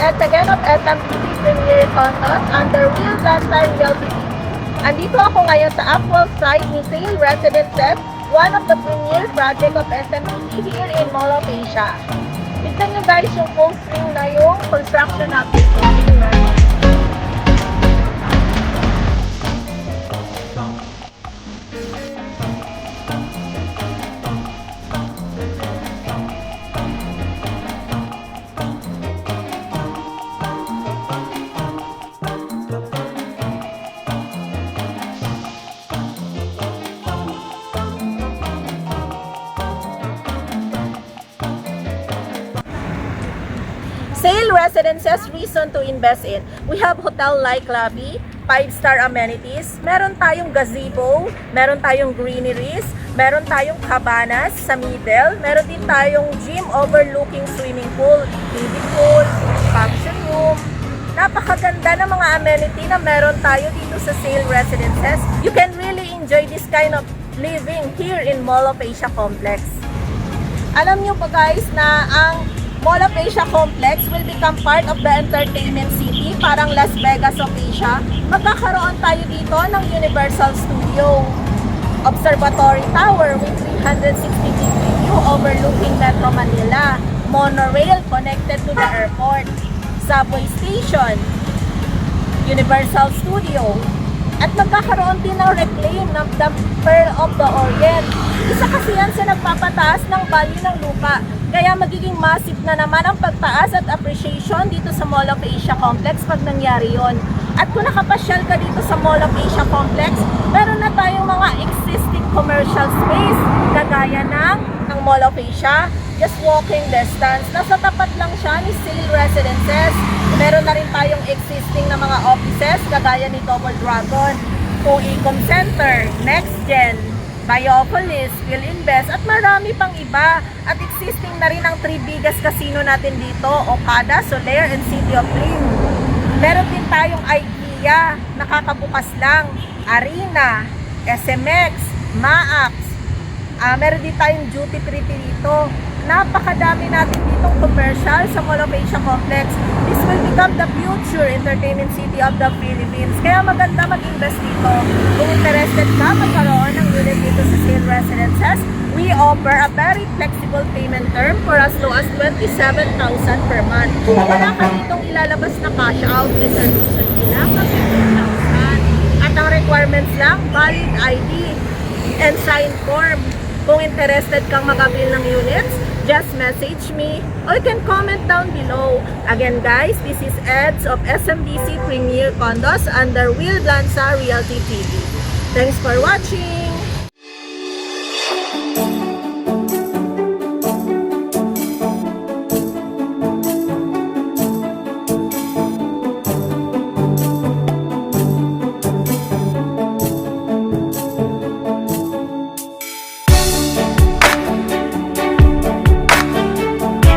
and again of SMBC Premier Condos under Will Lifestyle Realty. Andito ako ngayon sa actual site ni Sale Residences, one of the premier project of SMBC here in Mall of Asia. Tignan nyo guys yung full swing na yung construction natin. Sale Residences reason to invest in. We have hotel-like lobby, 5-star amenities, meron tayong gazebo, meron tayong greeneries, meron tayong cabanas sa middle, meron din tayong gym overlooking swimming pool, TV pool, function room. Napakaganda ng mga amenity na meron tayo dito sa Sale Residences. You can really enjoy this kind of living here in Mall of Asia Complex. Alam nyo pa guys na ang Mall of Asia Complex will become part of the entertainment city, parang Las Vegas of Asia. Magkakaroon tayo dito ng Universal Studio, Observatory Tower with 360-degree view overlooking Metro Manila, monorail connected to the airport, subway station, Universal Studio, at magkakaroon din ng reclaim ng the Pearl of the Orient. Isa kasi yan sa nagpapataas ng value ng lupa. Kaya magiging massive na naman ang pagtaas at appreciation dito sa Mall of Asia Complex pag nangyari yon. At kung nakapasyal ka dito sa Mall of Asia Complex, meron na tayong mga existing commercial space kagaya ng Mall of Asia, just walking distance. Nasa tapat lang siya ni Sale Residences. Meron na rin tayong existing na mga offices kagaya ni Double Dragon, Ecom Center, Next Gen, Biopolis, Philinvest, at marami pang iba. At existing na rin ang 3 biggest casino natin dito, Okada, Soler, and City of Dream. Meron din tayong IKEA, nakakabukas lang, Arena, SMX, MAAX. Meron din tayong duty free dito. Napakadami natin ditong commercial sa Mall of Asia Complex. This will become the future entertainment city of the Philippines. Kaya maganda mag-invest dito. Kung interested ka magkaroon ng unit dito sa Sale Residences, we offer a very flexible payment term for as low as 27,000 per month. Wala ka ditong ilalabas na cash out, reservation lang ng 15,000. At ang requirements lang, valid ID and sign form. Kung interested kang mag-avail ng units, just message me or you can comment down below. Again guys, this is Eds of SMBC Premier Condos under Will Blanza Realty TV. Thanks for watching!